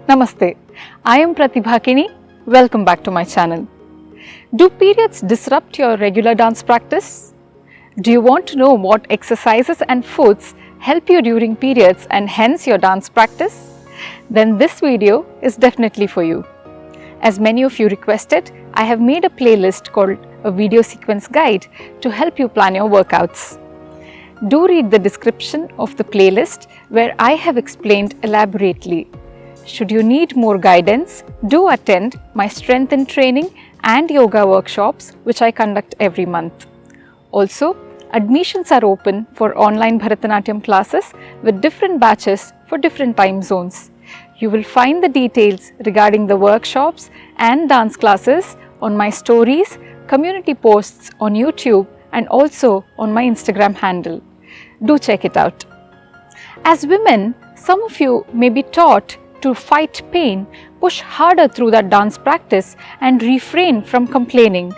Namaste, I am Pratibhakini. Welcome back to my channel. Do periods disrupt your regular dance practice? Do you want to know what exercises and foods help you during periods and hence your dance practice? Then this video is definitely for you. As many of you requested, I have made a playlist called a video sequence guide to help you plan your workouts. Do read the description of the playlist where I have explained elaborately. Should you need more guidance, do attend my strength and training and yoga workshops which I conduct every month. Also, admissions are open for online Bharatanatyam classes with different batches for different time zones. You will find the details regarding the workshops and dance classes on my stories, community posts on YouTube and also on my Instagram handle. Do check it out. As women, some of you may be taught to fight pain, push harder through that dance practice and refrain from complaining,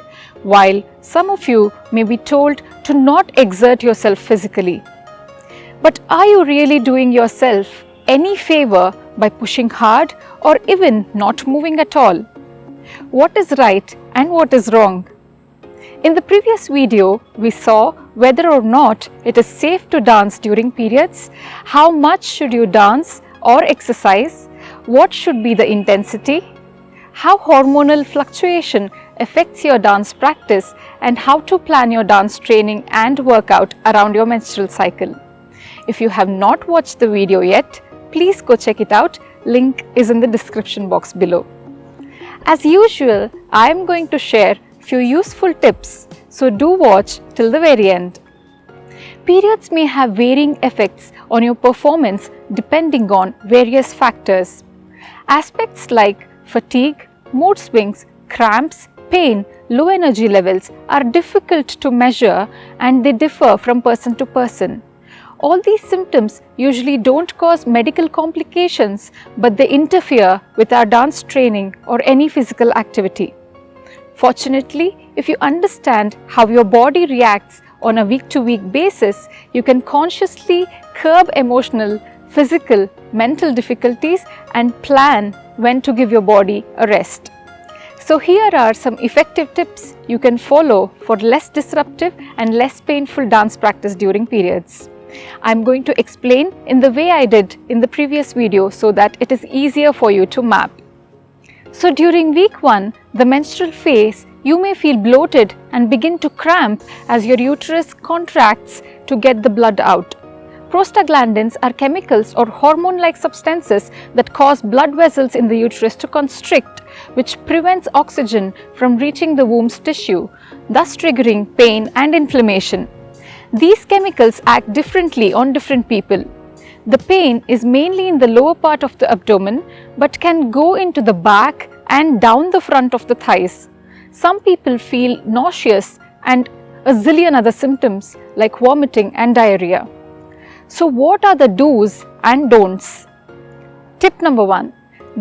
while some of you may be told to not exert yourself physically. But are you really doing yourself any favor by pushing hard or even not moving at all? What is right and what is wrong? In the previous video, we saw whether or not it is safe to dance during periods, how much should you dance or exercise, what should be the intensity, how hormonal fluctuation affects your dance practice, and how to plan your dance training and workout around your menstrual cycle. If you have not watched the video yet, please go check it out. Link is in the description box below. As usual, I am going to share few useful tips, so do watch till the very end. Periods may have varying effects on your performance depending on various factors. Aspects like fatigue, mood swings, cramps, pain, low energy levels are difficult to measure and they differ from person to person. All these symptoms usually don't cause medical complications, but they interfere with our dance training or any physical activity. Fortunately, if you understand how your body reacts on a week-to-week basis, you can consciously curb emotional, physical, mental difficulties and plan when to give your body a rest. So here are some effective tips you can follow for less disruptive and less painful dance practice during periods. I am going to explain in the way I did in the previous video so that it is easier for you to map. So during week 1, the menstrual phase, you may feel bloated and begin to cramp as your uterus contracts to get the blood out. Prostaglandins are chemicals or hormone-like substances that cause blood vessels in the uterus to constrict, which prevents oxygen from reaching the womb's tissue, thus triggering pain and inflammation. These chemicals act differently on different people. The pain is mainly in the lower part of the abdomen but can go into the back and down the front of the thighs. Some people feel nauseous and a zillion other symptoms like vomiting and diarrhea. So what are the do's and don'ts? Tip number 1.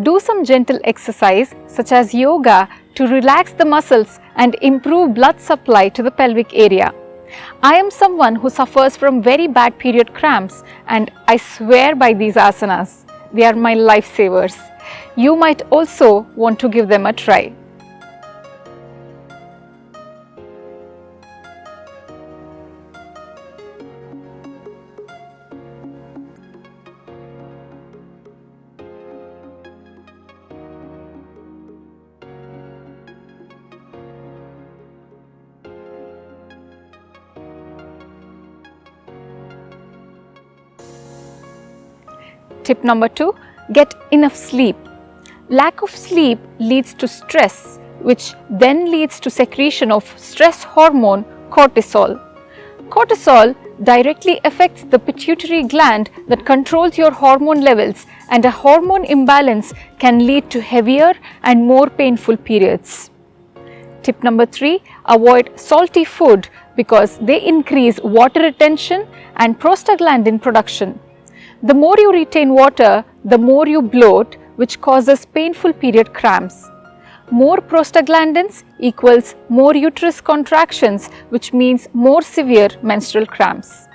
Do some gentle exercise such as yoga to relax the muscles and improve blood supply to the pelvic area. I am someone who suffers from very bad period cramps and I swear by these asanas. They are my lifesavers. You might also want to give them a try. Tip number 2. Get enough sleep. Lack of sleep leads to stress, which then leads to secretion of stress hormone cortisol. Cortisol directly affects the pituitary gland that controls your hormone levels, and a hormone imbalance can lead to heavier and more painful periods. Tip number 3. Avoid salty food because they increase water retention and prostaglandin production. The more you retain water, the more you bloat, which causes painful period cramps. More prostaglandins equals more uterus contractions, which means more severe menstrual cramps.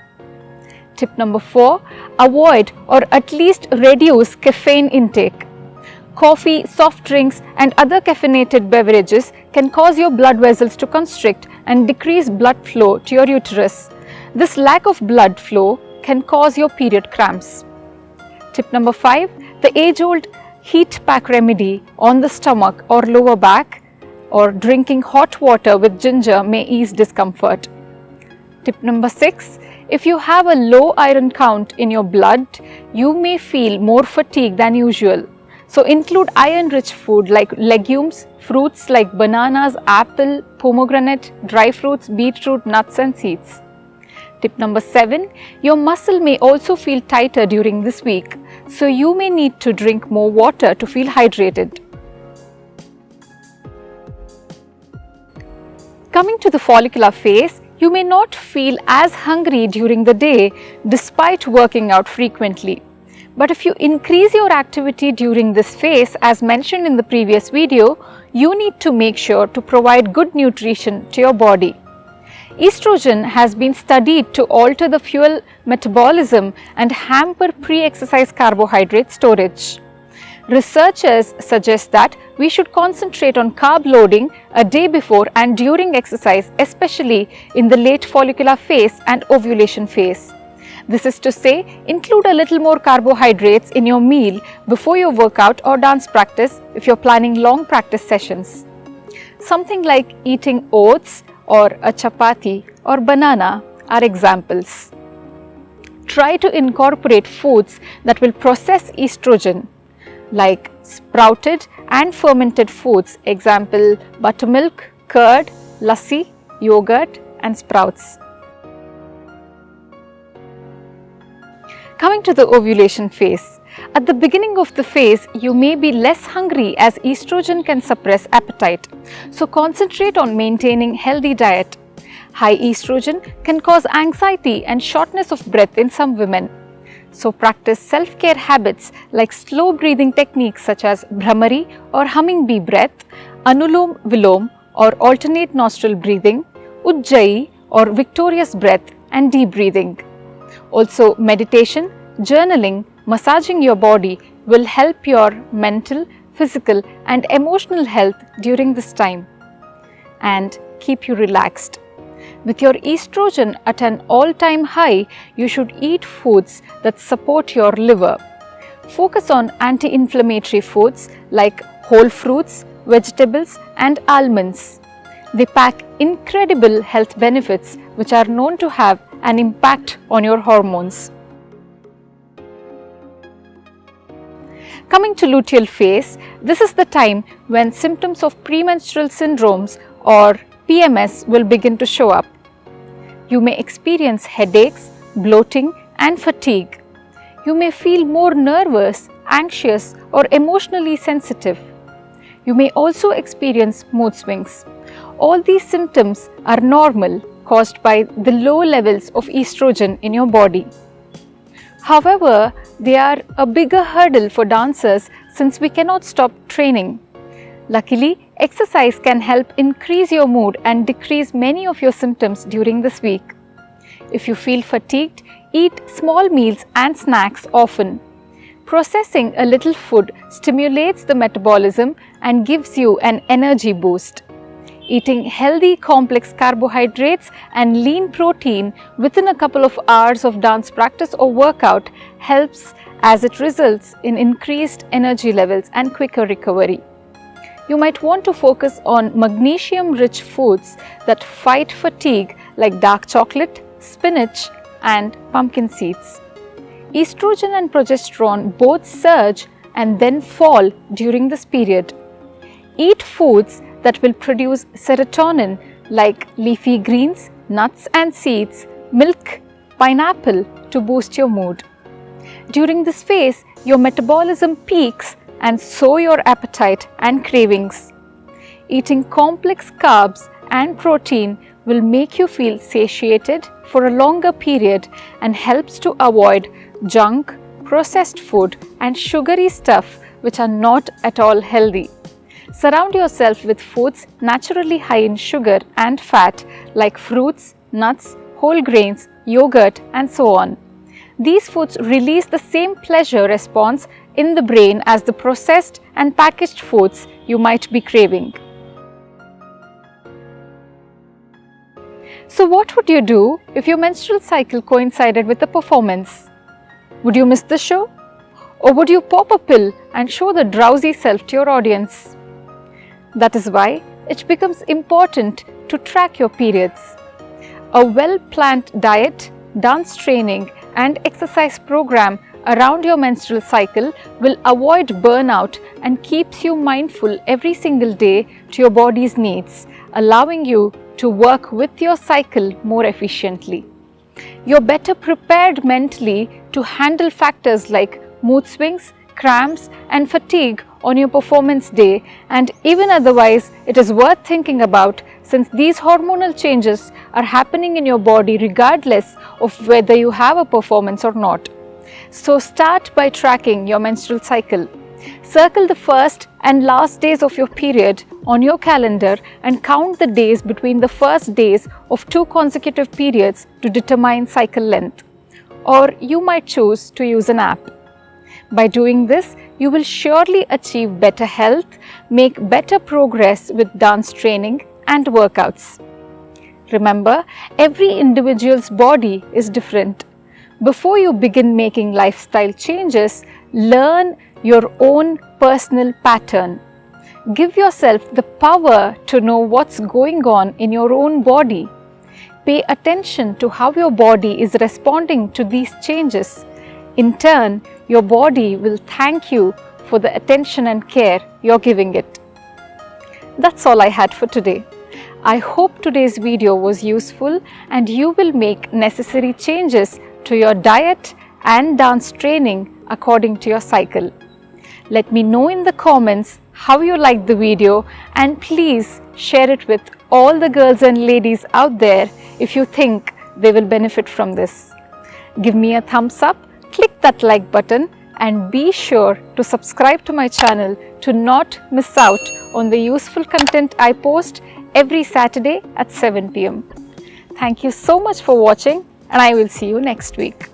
Tip number 4, avoid or at least reduce caffeine intake. Coffee, soft drinks and other caffeinated beverages can cause your blood vessels to constrict and decrease blood flow to your uterus. This lack of blood flow can cause your period cramps. Tip number 5, the age-old heat pack remedy on the stomach or lower back, or drinking hot water with ginger may ease discomfort. Tip number 6, if you have a low iron count in your blood, you may feel more fatigue than usual. So include iron-rich food like legumes, fruits like bananas, apple, pomegranate, dry fruits, beetroot, nuts and seeds. Tip number 7, your muscle may also feel tighter during this week, so you may need to drink more water to feel hydrated. Coming to the follicular phase, you may not feel as hungry during the day despite working out frequently. But if you increase your activity during this phase, as mentioned in the previous video, you need to make sure to provide good nutrition to your body. Estrogen has been studied to alter the fuel metabolism and hamper pre-exercise carbohydrate storage. Researchers suggest that we should concentrate on carb loading a day before and during exercise, especially in the late follicular phase and ovulation phase. This is to say, include a little more carbohydrates in your meal before your workout or dance practice if you're planning long practice sessions. Something like eating oats or a chapati or banana are examples. Try to incorporate foods that will process estrogen, like sprouted and fermented foods, example buttermilk, curd, lassi, yogurt and sprouts. Coming to the ovulation phase. At the beginning of the phase, you may be less hungry as estrogen can suppress appetite. So concentrate on maintaining healthy diet. High estrogen can cause anxiety and shortness of breath in some women. So practice self-care habits like slow breathing techniques such as Bhramari or humming bee breath, Anulom Vilom or alternate nostril breathing, Ujjayi or victorious breath and deep breathing. Also meditation, journaling, massaging your body will help your mental, physical and emotional health during this time and keep you relaxed. With your estrogen at an all-time high, you should eat foods that support your liver. Focus on anti-inflammatory foods like whole fruits, vegetables and almonds. They pack incredible health benefits which are known to have an impact on your hormones. Coming to luteal phase, this is the time when symptoms of premenstrual syndromes or PMS will begin to show up. You may experience headaches, bloating and fatigue. You may feel more nervous, anxious or emotionally sensitive. You may also experience mood swings. All these symptoms are normal, caused by the low levels of estrogen in your body. However, they are a bigger hurdle for dancers since we cannot stop training. Luckily, exercise can help increase your mood and decrease many of your symptoms during this week. If you feel fatigued, eat small meals and snacks often. Processing a little food stimulates the metabolism and gives you an energy boost. Eating healthy complex carbohydrates and lean protein within a couple of hours of dance practice or workout helps as it results in increased energy levels and quicker recovery. You might want to focus on magnesium-rich foods that fight fatigue like dark chocolate, spinach and pumpkin seeds. Estrogen and progesterone both surge and then fall during this period. Eat foods that will produce serotonin like leafy greens, nuts and seeds, milk, pineapple to boost your mood. During this phase, your metabolism peaks and so your appetite and cravings. Eating complex carbs and protein will make you feel satiated for a longer period and helps to avoid junk, processed food and sugary stuff which are not at all healthy. Surround yourself with foods naturally high in sugar and fat like fruits, nuts, whole grains, yogurt and so on. These foods release the same pleasure response in the brain as the processed and packaged foods you might be craving. So what would you do if your menstrual cycle coincided with a performance? Would you miss the show? Or would you pop a pill and show the drowsy self to your audience? That is why it becomes important to track your periods. A well-planned diet, dance training and exercise program around your menstrual cycle will avoid burnout and keeps you mindful every single day to your body's needs, allowing you to work with your cycle more efficiently. You're better prepared mentally to handle factors like mood swings, cramps and fatigue on your performance day, and even otherwise it is worth thinking about since these hormonal changes are happening in your body regardless of whether you have a performance or not. So start by tracking your menstrual cycle. Circle the first and last days of your period on your calendar and count the days between the first days of 2 consecutive periods to determine cycle length. Or you might choose to use an app. By doing this, you will surely achieve better health, make better progress with dance training and workouts. Remember, every individual's body is different. Before you begin making lifestyle changes, learn your own personal pattern. Give yourself the power to know what's going on in your own body. Pay attention to how your body is responding to these changes. In turn, your body will thank you for the attention and care you're giving it. That's all I had for today. I hope today's video was useful and you will make necessary changes to your diet and dance training according to your cycle. Let me know in the comments how you liked the video and please share it with all the girls and ladies out there if you think they will benefit from this. Give me a thumbs up, click that like button and be sure to subscribe to my channel to not miss out on the useful content I post every Saturday at 7 p.m. Thank you so much for watching and I will see you next week.